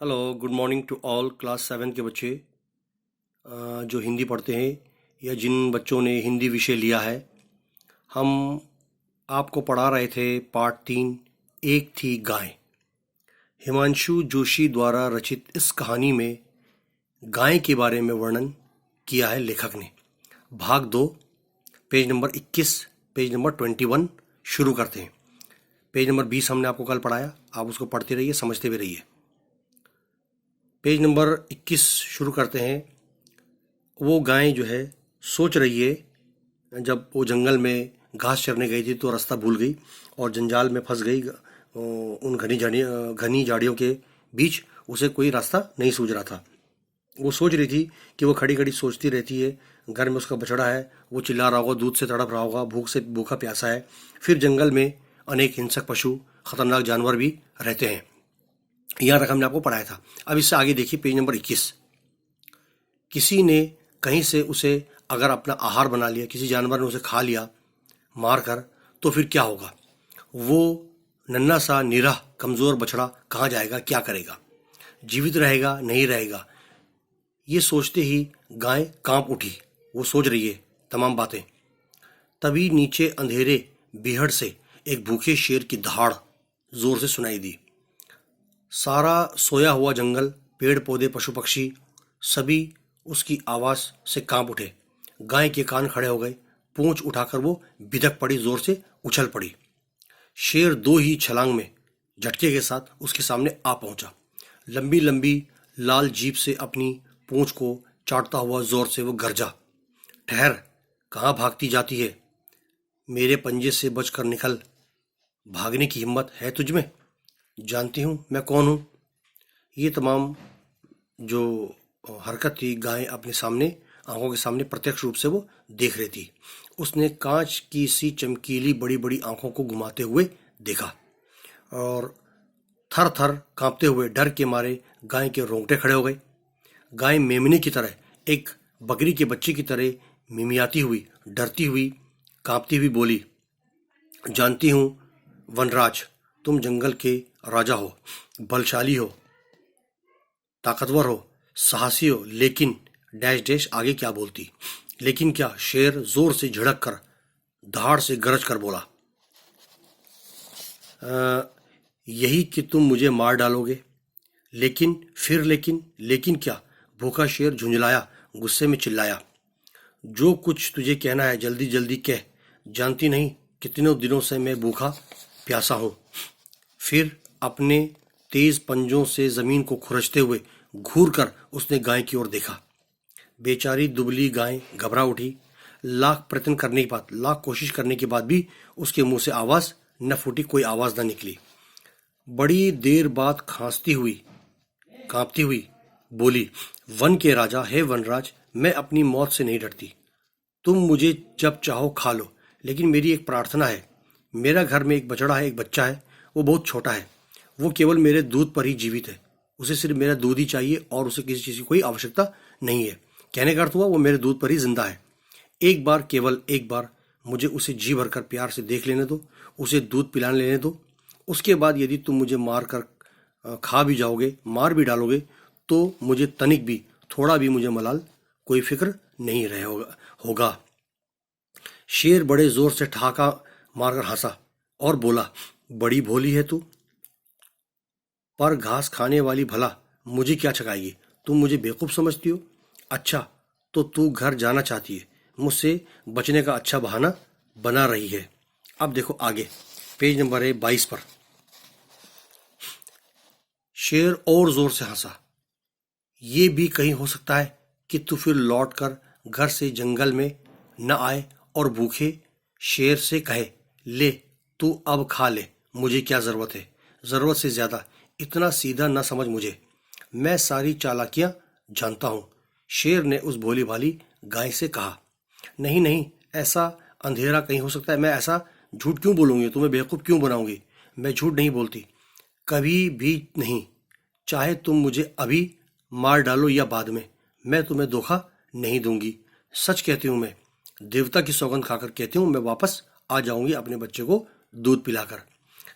Hello, good morning to all class 7 के बच्चे जो हिंदी पढ़ते हैं या जिन बच्चों ने हिंदी विषय लिया है। हम आपको पढ़ा रहे थे पार्ट 3, एक थी गाय। हिमांशु जोशी द्वारा रचित इस कहानी में गाय के बारे में वर्णन किया है लेखक ने। भाग 2, पेज नंबर 21, पेज नंबर 21 शुरू करते हैं। पेज नंबर 20 हमने आपको कल पढ़ाया, आप उसको पढ़ते रहिए, समझते भी रहिए। पेज नंबर 21 शुरू करते हैं। वो गाय जो है सोच रही है, जब वो जंगल में घास चरने गई थी तो रास्ता भूल गई और जंजाल में फंस गई। उन घनी झाड़ियों के बीच उसे कोई रास्ता नहीं सूझ रहा था। वो सोच रही थी कि वो खड़ी खड़ी सोचती रहती है। घर में उसका बछड़ा है, वो चिल्ला रहा होगा, दूध से तड़प रहा होगा, भूख से भूखा प्यासा है। फिर जंगल में अनेक हिंसक पशु, खतरनाक जानवर भी रहते हैं। यहाँ तक हमने आपको पढ़ाया था। अब इससे आगे देखिए, पेज नंबर 21। किसी ने कहीं से उसे अगर अपना आहार बना लिया, किसी जानवर ने उसे खा लिया मार कर, तो फिर क्या होगा? वो नन्हा सा निराह कमजोर बछड़ा कहाँ जाएगा, क्या करेगा? जीवित रहेगा, नहीं रहेगा? ये सोचते ही गाय कांप उठी। वो सोच रही है तमाम बातें। तभी नीचे अंधेरे बीहड़ से एक भूखे शेर की दहाड़ जोर से सुनाई दी। सारा सोया हुआ जंगल, पेड़ पौधे, पशु पक्षी सभी उसकी आवाज से कांप उठे। गाय के कान खड़े हो गए। पूंछ उठाकर वो बिदक पड़ी, जोर से उछल पड़ी। शेर 2 ही छलांग में झटके के साथ उसके सामने आ पहुंचा। लंबी लंबी लाल जीभ से अपनी पूंछ को चाटता हुआ जोर से वो गरजा, ठहर, कहाँ भागती जाती है? मेरे पंजे से बचकर निकल। भागने की हिम्मत है तुझ में? जानती हूँ मैं कौन हूँ। ये तमाम जो हरकत थी, गाय अपने सामने, आंखों के सामने प्रत्यक्ष रूप से वो देख रही थी। उसने कांच की सी चमकीली बड़ी बड़ी आंखों को घुमाते हुए देखा और थर थर कांपते हुए डर के मारे गाय के रोंगटे खड़े हो गए। गाय मेमने की तरह, एक बकरी के बच्चे की तरह मिमियाती हुई, डरती हुई, कांपती हुई बोली, जानती हूँ वनराज, तुम जंगल के राजा हो, बलशाली हो, ताकतवर हो, साहसी हो, लेकिन डैश डैश आगे क्या बोलती। लेकिन क्या? शेर जोर से झिड़क कर, दहाड़ से गरज कर बोला, यही कि तुम मुझे मार डालोगे? लेकिन फिर लेकिन क्या? भूखा शेर झुंझलाया, गुस्से में चिल्लाया, जो कुछ तुझे कहना है जल्दी जल्दी कह। जानती नहीं कितने दिनों से मैं भूखा प्यासा हूं। फिर अपने तेज पंजों से जमीन को खुरचते हुए घूर कर उसने गाय की ओर देखा। बेचारी दुबली गाय घबरा उठी। लाख प्रयत्न करने के बाद, लाख कोशिश करने के बाद भी उसके मुंह से आवाज न फूटी, कोई आवाज न निकली। बड़ी देर बाद खांसती हुई, कांपती हुई बोली, वन के राजा है वनराज, मैं अपनी मौत से नहीं डरती। तुम मुझे जब चाहो खा लो, लेकिन मेरी एक प्रार्थना है। मेरा घर में एक बछड़ा है, एक बच्चा है, वो बहुत छोटा है। वो केवल मेरे दूध पर ही जीवित है। उसे सिर्फ मेरा दूध ही चाहिए और उसे किसी चीज़ की कोई आवश्यकता नहीं है। कहने का अर्थ हुआ वो मेरे दूध पर ही जिंदा है। एक बार, केवल एक बार मुझे उसे जी भरकर प्यार से देख लेने दो, उसे दूध पिलाने लेने दो। उसके बाद यदि तुम मुझे मार कर खा भी जाओगे, मार भी डालोगे, तो मुझे तनिक भी, थोड़ा भी मुझे मलाल, कोई फिक्र नहीं रहे होगा। शेर बड़े जोर से ठहाका मारकर हंसा और बोला, बड़ी भोली है तू, पर घास खाने वाली भला मुझे क्या चखाएगी? तुम मुझे बेवकूफ समझती हो? अच्छा, तो तू घर जाना चाहती है, मुझसे बचने का अच्छा बहाना बना रही है। अब देखो आगे, पेज नंबर है 22 पर। शेर और जोर से हंसा, ये भी कहीं हो सकता है कि तू फिर लौट कर घर से जंगल में न आए और भूखे शेर से कहे, ले तू अब खा ले, मुझे क्या जरूरत है? जरूरत से ज्यादा इतना सीधा न समझ मुझे, मैं सारी चालाकियां जानता हूं। शेर ने उस भोली भाली गाय से कहा, नहीं नहीं, ऐसा अंधेरा कहीं हो सकता है। मैं ऐसा झूठ क्यों बोलूंगी? तुम्हें बेवकूफ क्यों बनाऊंगी? मैं झूठ नहीं बोलती, कभी भी नहीं। चाहे तुम मुझे अभी मार डालो या बाद में, मैं तुम्हें धोखा नहीं दूंगी। सच कहती हूं, मैं देवता की सौगंध खाकर कहती हूं, मैं वापस आ जाऊंगी अपने बच्चे को दूध पिलाकर।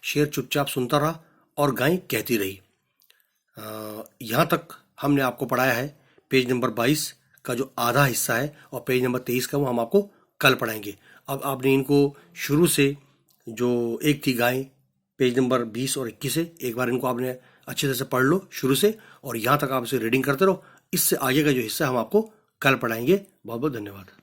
शेर चुपचाप सुनता रहा और गाय कहती रही, यहाँ तक हमने आपको पढ़ाया है पेज नंबर 22 का जो आधा हिस्सा है, और पेज नंबर 23 का वो हम आपको कल पढ़ाएंगे। अब आपने इनको शुरू से, जो एक थी गाय, पेज नंबर 20 और 21 से एक बार इनको आपने अच्छे तरह से पढ़ लो शुरू से, और यहाँ तक आप इसे रीडिंग करते रहो। इससे आगे का जो हिस्सा हम आपको कल पढ़ाएंगे। बहुत बहुत धन्यवाद।